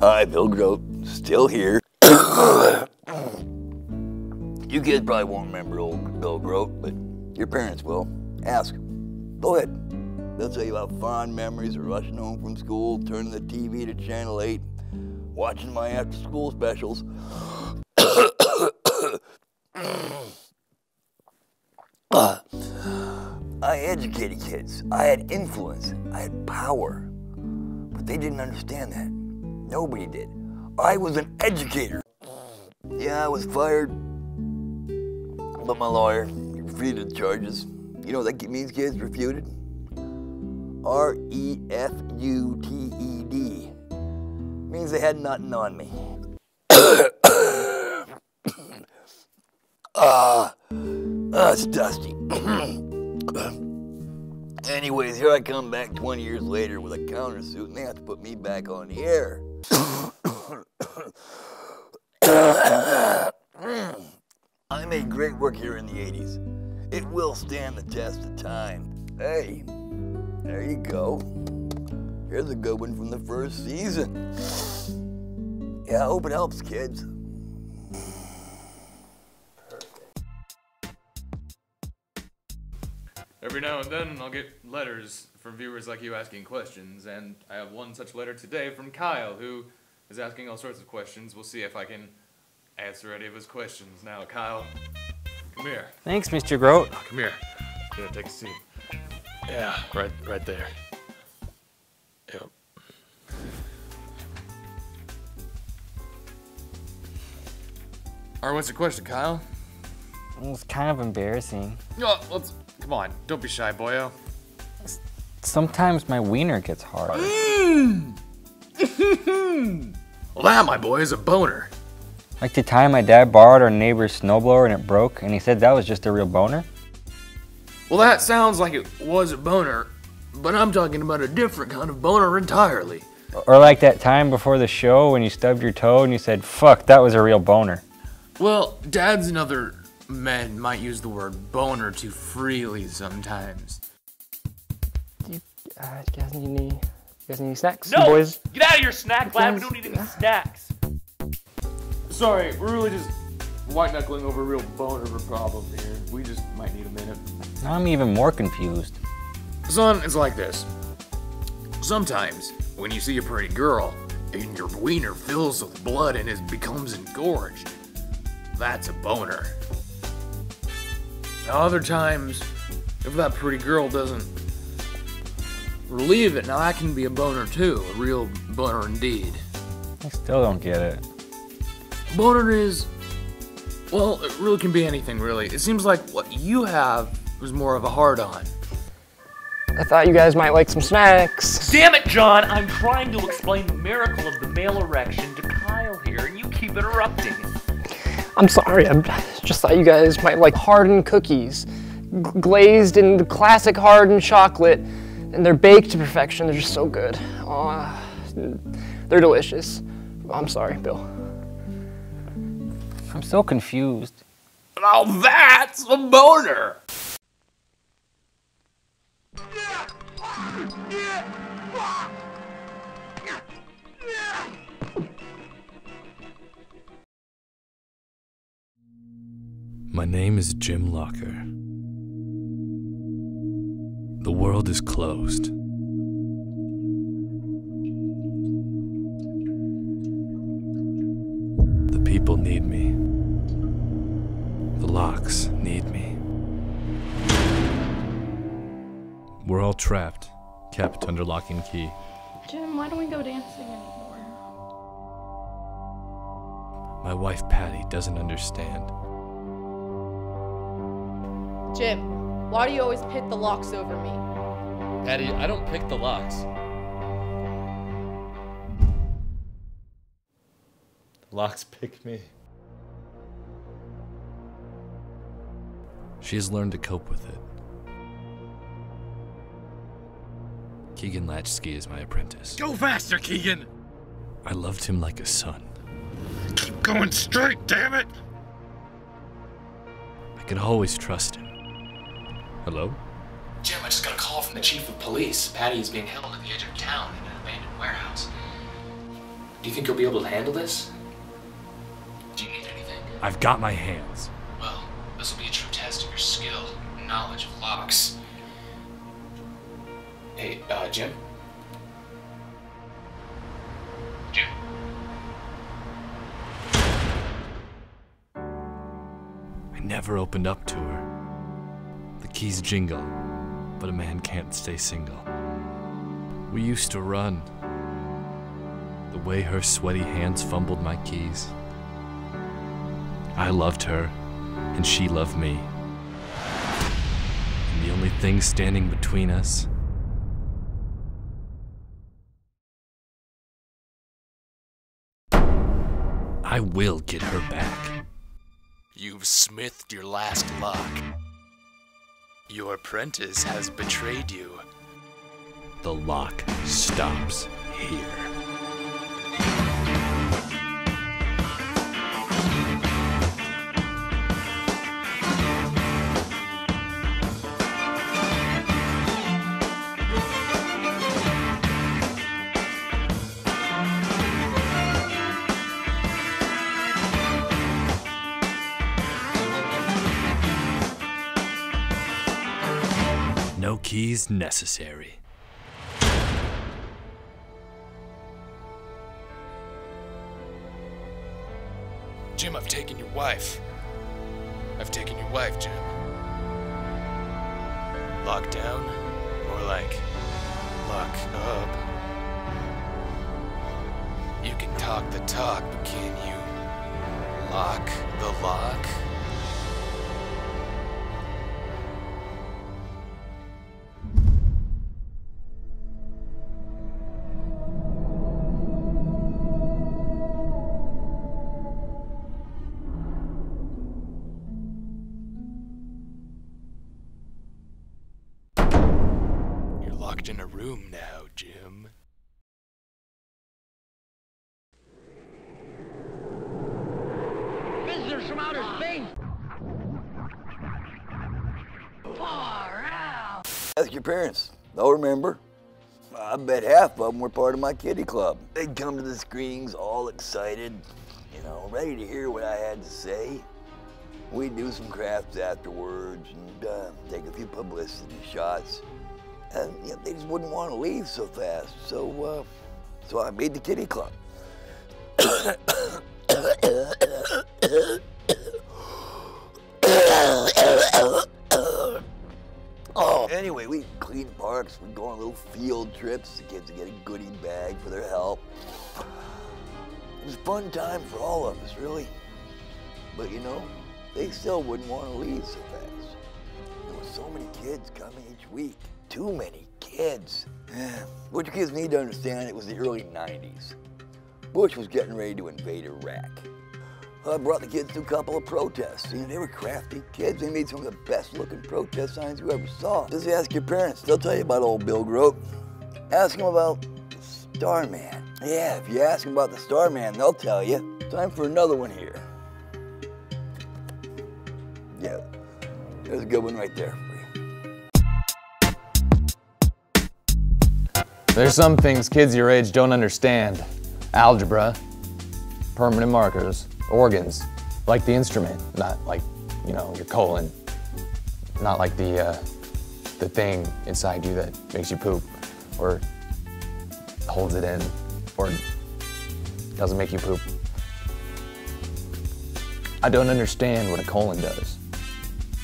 Hi, Bill Groat. Still here. You kids probably won't remember old Bill Groat, but your parents will. Ask. Go ahead. They'll tell you about fond memories of rushing home from school, turning the TV to Channel 8, watching my after-school specials. I educated kids. I had influence. I had power. But they didn't understand that. Nobody did. I was an educator. Yeah, I was fired. But my lawyer refuted the charges. You know what that means, kids? Refuted? R-E-F-U-T-E-D. Means they had nothing on me. It's dusty. Anyways, here I come back 20 years later with a countersuit, and they have to put me back on the air. I made great work here in the 80s. It will stand the test of time. Hey, there you go. Here's a good one from the first season. Yeah, I hope it helps, kids. Every now and then, I'll get letters from viewers like you asking questions, and I have one such letter today from Kyle, who is asking all sorts of questions. We'll see if I can answer any of his questions. Now, Kyle, come here. Thanks, Mr. Groat. Oh, come here. Yeah, take a seat. Yeah, right there. Yep. All right, what's your question, Kyle? It was kind of embarrassing. Come on, don't be shy, boyo. Sometimes my wiener gets hard. Well, that, my boy, is a boner. Like the time my dad borrowed our neighbor's snowblower and it broke, and he said that was just a real boner? Well, that sounds like it was a boner, but I'm talking about a different kind of boner entirely. Or like that time before the show when you stubbed your toe and you said, fuck, that was a real boner. Well, dads and other men might use the word boner too freely sometimes. You guys need any snacks? No! Boys? Get out of your snack lab, we don't need any snacks. Sorry, we're really just white-knuckling over a real boner of a problem here. We just might need a minute. Now I'm even more confused. Son, it's like this. Sometimes, when you see a pretty girl, and your wiener fills with blood and it becomes engorged, that's a boner. Now, other times, if that pretty girl doesn't relieve it, now that can be a boner too, a real boner indeed. I still don't get it. Boner is, well, it really can be anything, really. It seems like what you have was more of a hard-on. I thought you guys might like some snacks. Damn it, John! I'm trying to explain the miracle of the male erection to Kyle here, and you keep interrupting. I'm sorry, I just thought you guys might like hardened cookies. Glazed in the classic hardened chocolate, and they're baked to perfection. They're just so good. They're delicious. I'm sorry, Bill. I'm so confused. Now that's a boner! My name is Jim Locker. The world is closed. The people need me. The locks need me. We're all trapped, kept under lock and key. Jim, why don't we go dancing anymore? My wife Patty doesn't understand. Jim, why do you always pick the locks over me? Patty, I don't pick the locks. The locks pick me. She has learned to cope with it. Keegan Latchsky is my apprentice. Go faster, Keegan! I loved him like a son. Keep going straight, damn it! I could always trust him. Hello? Jim, I just got a call from the chief of police. Patty is being held at the edge of town in an abandoned warehouse. Do you think you'll be able to handle this? Do you need anything? I've got my hands. Well, this will be a true test of your skill and knowledge of locks. Hey, Jim? Jim? I never opened up to her. The keys jingle, but a man can't stay single. We used to run. The way her sweaty hands fumbled my keys. I loved her, and she loved me. And the only thing standing between us I will get her back. You've smithed your last lock. Your apprentice has betrayed you. The lock stops here. No keys necessary. Jim, I've taken your wife. I've taken your wife, Jim. Lock down? More like lock up. You can talk the talk, but can you lock the lock? Locked in a room now, Jim. Visitors from outer space! Far out! Ask your parents. They'll remember. I bet half of them were part of my kiddie club. They'd come to the screenings all excited, you know, ready to hear what I had to say. We'd do some crafts afterwards and take a few publicity shots. And you know, they just wouldn't want to leave so fast, so I made the kiddie club. Anyway, we clean parks, we'd go on little field trips. The kids would get a goodie bag for their help. It was a fun time for all of us, really. But you know, they still wouldn't want to leave so fast. There were so many kids coming each week. Too many kids. What you kids need to understand, it was the early 90s. Bush was getting ready to invade Iraq. I brought the kids to a couple of protests. You know, they were crafty kids. They made some of the best looking protest signs you ever saw. Just ask your parents, they'll tell you about old Bill Groat. Ask them about the Starman. Yeah, if you ask them about the Starman, they'll tell you. Time for another one here. Yeah, there's a good one right there. There's some things kids your age don't understand. Algebra, permanent markers, organs, like the instrument, not like, you know, your colon. Not like the thing inside you that makes you poop, or holds it in, or doesn't make you poop. I don't understand what a colon does.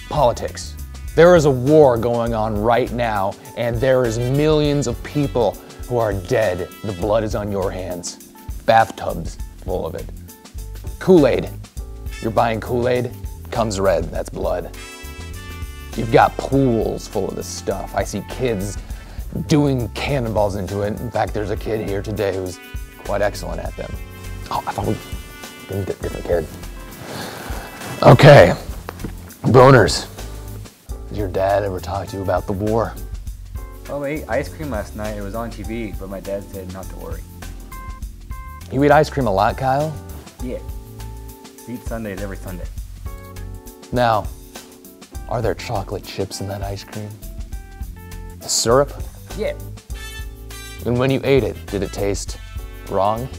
Politics. There is a war going on right now, and there is millions of people who are dead. The blood is on your hands. Bathtubs full of it. Kool-Aid. You're buying Kool-Aid, comes red, that's blood. You've got pools full of this stuff. I see kids doing cannonballs into it. In fact, there's a kid here today who's quite excellent at them. Oh, I thought we were a different kid. Okay, boners. Did your dad ever talk to you about the war? Oh, I ate ice cream last night. It was on TV, but my dad said not to worry. You eat ice cream a lot, Kyle? Yeah. We eat Sundays every Sunday. Now, are there chocolate chips in that ice cream? The syrup? Yeah. And when you ate it, did it taste wrong?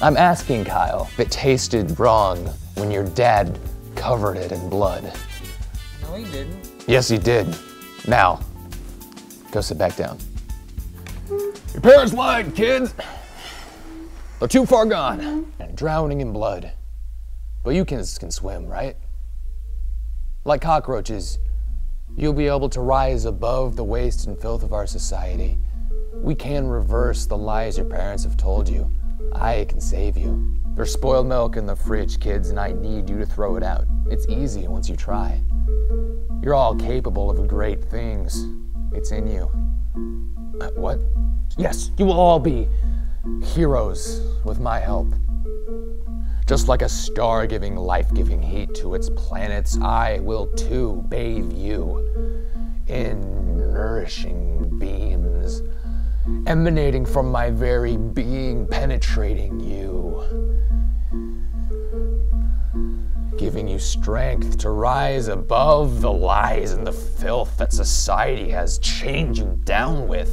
I'm asking, Kyle, if it tasted wrong when your dad covered it in blood. No, he didn't. Yes, he did. Now, go sit back down. Your parents lied, kids. They're too far gone and drowning in blood. But you can swim, right? Like cockroaches, you'll be able to rise above the waste and filth of our society. We can reverse the lies your parents have told you. I can save you. There's spoiled milk in the fridge, kids, and I need you to throw it out. It's easy once you try. You're all capable of great things. It's in you. What? Yes, you will all be heroes with my help. Just like a star giving life-giving heat to its planets, I will too bathe you in nourishing beams emanating from my very being, penetrating you, giving you strength to rise above the lies and the filth that society has chained you down with.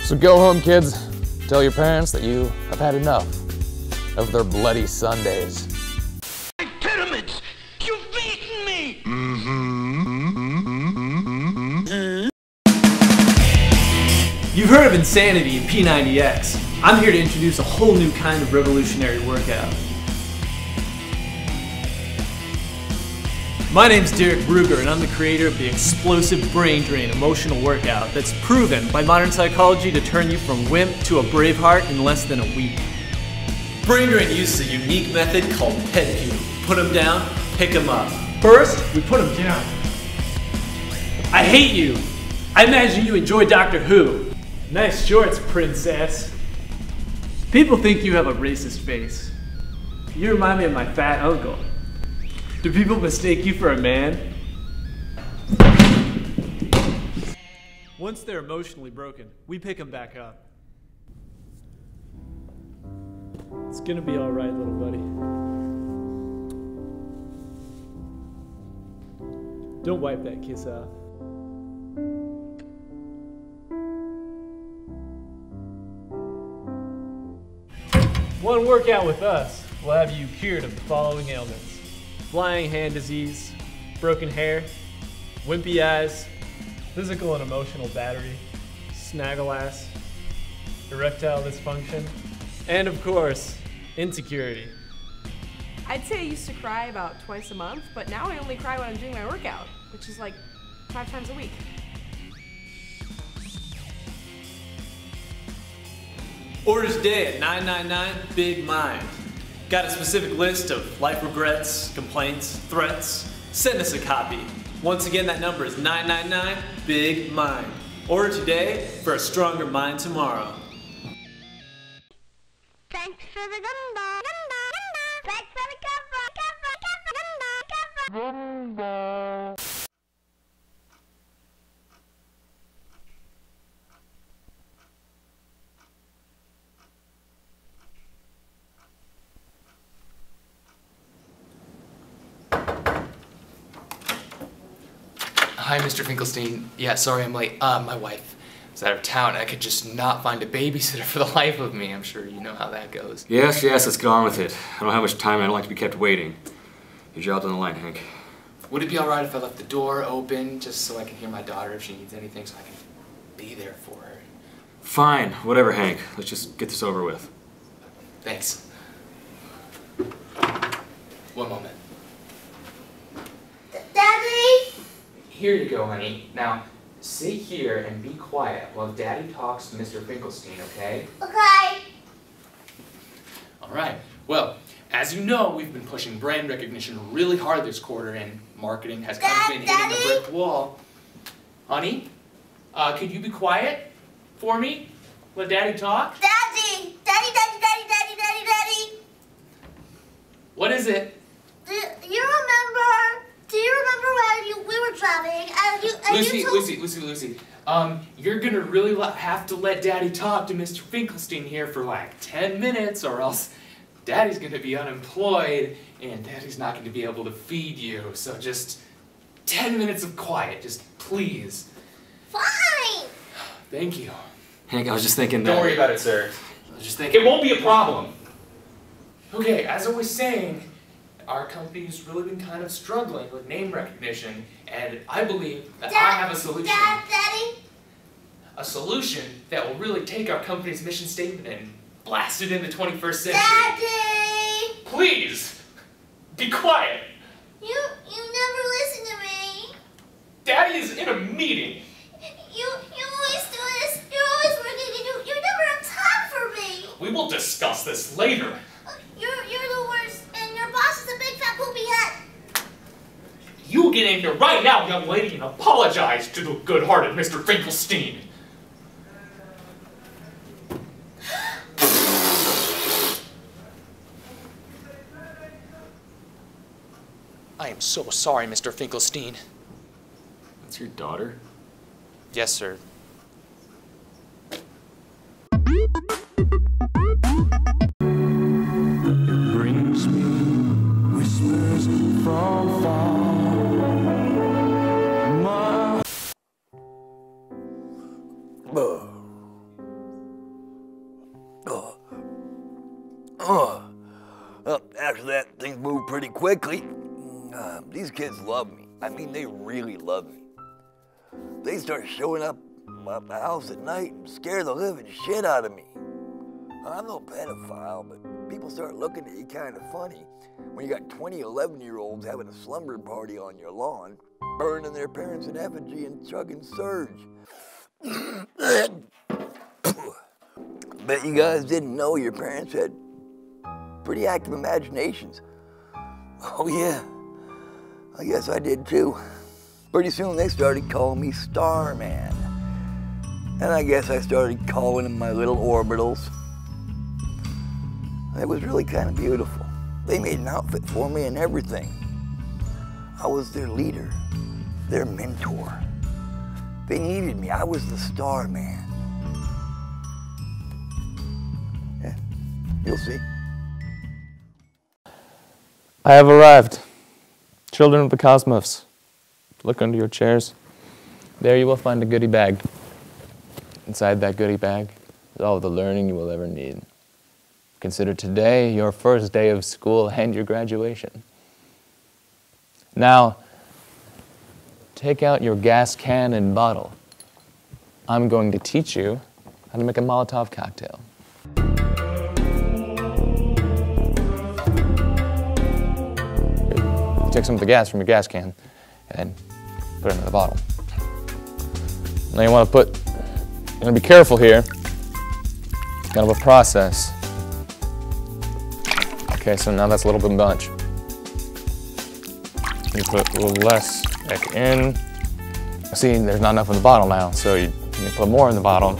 So go home, kids. Tell your parents that you have had enough of their bloody Sundays. Pyramids! You've beaten me! You've heard of insanity in P90X. I'm here to introduce a whole new kind of revolutionary workout. My name's Derek Ruger, and I'm the creator of the explosive brain drain emotional workout that's proven by modern psychology to turn you from wimp to a braveheart in less than a week. Brain drain uses a unique method called pedicure. Put them down, pick them up. First, we put them down. I hate you. I imagine you enjoy Doctor Who. Nice shorts, princess. People think you have a racist face. You remind me of my fat uncle. Do people mistake you for a man? Once they're emotionally broken, we pick them back up. It's gonna be all right, little buddy. Don't wipe that kiss off. One workout with us will have you cured of the following ailments: flying hand disease, broken hair, wimpy eyes, physical and emotional battery, snaggle ass, erectile dysfunction, and of course, insecurity. I'd say I used to cry about twice a month, but now I only cry when I'm doing my workout, which is like 5 times a week. Orders today at 999 Big Mind. Got a specific list of life regrets, complaints, threats? Send us a copy. Once again, that number is 999 Big Mind. Order today for a stronger mind tomorrow. Thanks for the gumball. Thanks for the gumball. Hi, Mr. Finkelstein. Yeah, sorry I'm late. My wife is out of town. I could just not find a babysitter for the life of me. I'm sure you know how that goes. Yes, let's get on with it. I don't have much time and I don't like to be kept waiting. Your job's on the line, Hank. Would it be alright if I left the door open just so I can hear my daughter if she needs anything, so I can be there for her? Fine, whatever, Hank. Let's just get this over with. Thanks. One moment. Daddy? Here you go, honey. Now, sit here and be quiet while Daddy talks to Mr. Finkelstein, okay? Okay. Alright, well, as you know, we've been pushing brand recognition really hard this quarter, and marketing has kind of been hitting a brick wall. Honey, could you be quiet for me? Let Daddy talk? Daddy! Daddy! What is it? Do you remember when we were driving and you Lucy, you're gonna really have to let Daddy talk to Mr. Finkelstein here for like 10 minutes, or else Daddy's gonna be unemployed and Daddy's not gonna be able to feed you. So just 10 minutes of quiet, just please. Fine! Thank you. Hank, I was just thinking that... Don't worry about it, sir. I was just thinking... It won't be a problem. Okay, as I was saying, our company's really been kind of struggling with name recognition, and I believe that I have a solution. Daddy? A solution that will really take our company's mission statement and blast it in the 21st century. Daddy! Please, be quiet. You never listen to me. Daddy is in a meeting. You always do this. You're always working and you never have time for me. We will discuss this later. You're the worst, and your boss is a big fat poopy head. You get in here right now, young lady, and apologize to the good-hearted Mr. Finkelstein. I am so sorry, Mr. Finkelstein. That's your daughter? Yes, sir. Brings me whispers from far. After that, things moved pretty quickly. These kids love me. I mean, they really love me. They start showing up at the house at night and scare the living shit out of me. I'm no pedophile, but people start looking at you kind of funny when you got 20 11-year-olds having a slumber party on your lawn, burning their parents in effigy and chugging Surge. Bet you guys didn't know your parents had pretty active imaginations. Oh yeah, I guess I did too. Pretty soon they started calling me Starman. And I guess I started calling them my little orbitals. It was really kind of beautiful. They made an outfit for me and everything. I was their leader, their mentor. They needed me. I was the Starman. Yeah, you'll see. I have arrived. Children of the cosmos, look under your chairs. There you will find a goodie bag. Inside that goodie bag is all the learning you will ever need. Consider today your first day of school and your graduation. Now, take out your gas can and bottle. I'm going to teach you how to make a Molotov cocktail. Take some of the gas from your gas can and put it in the bottle. Now you want to be careful here. It's kind of a process. Okay, so now that's a little bit much. You put a little less back in. See, there's not enough in the bottle now, so you put more in the bottle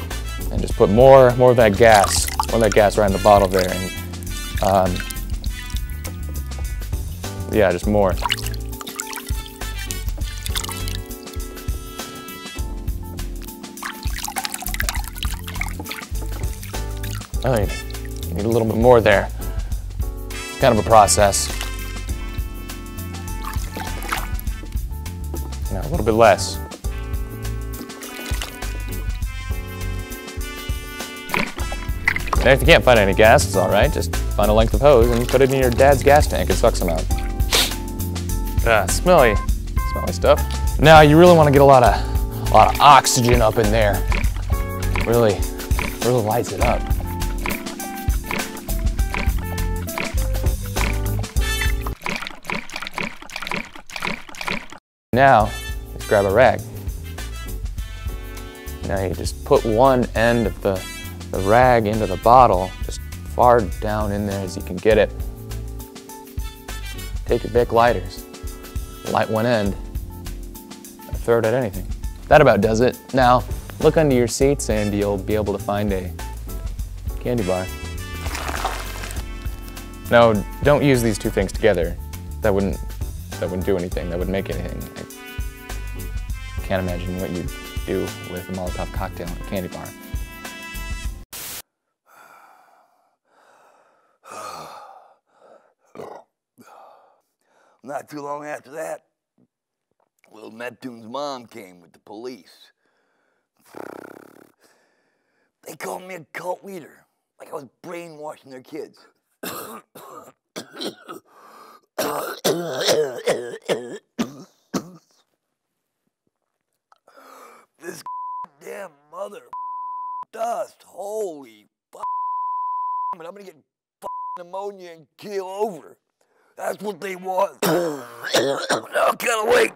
and just put more of that gas, right in the bottle there, and yeah, just more. Oh, you need a little bit more there. It's kind of a process. Now a little bit less. And if you can't find any gas, it's all right. Just find a length of hose and put it in your dad's gas tank and suck some out. Smelly stuff. Now you really want to get a lot of oxygen up in there. Really lights it up. Now, let's grab a rag. Now you just put one end of the rag into the bottle, just far down in there as you can get it. Take your Bic lighters, light one end, and throw it at anything. That about does it. Now, look under your seats and you'll be able to find a candy bar. No, don't use these two things together. That wouldn't do anything. That wouldn't make anything. I can't imagine what you'd do with a Molotov cocktail and a candy bar. Not too long after that, little Neptune's mom came with the police. They called me a cult leader, like I was brainwashing their kids. This damn mother dust, holy fuck, and I'm gonna get pneumonia and keel over. That's what they want. No, gotta wait.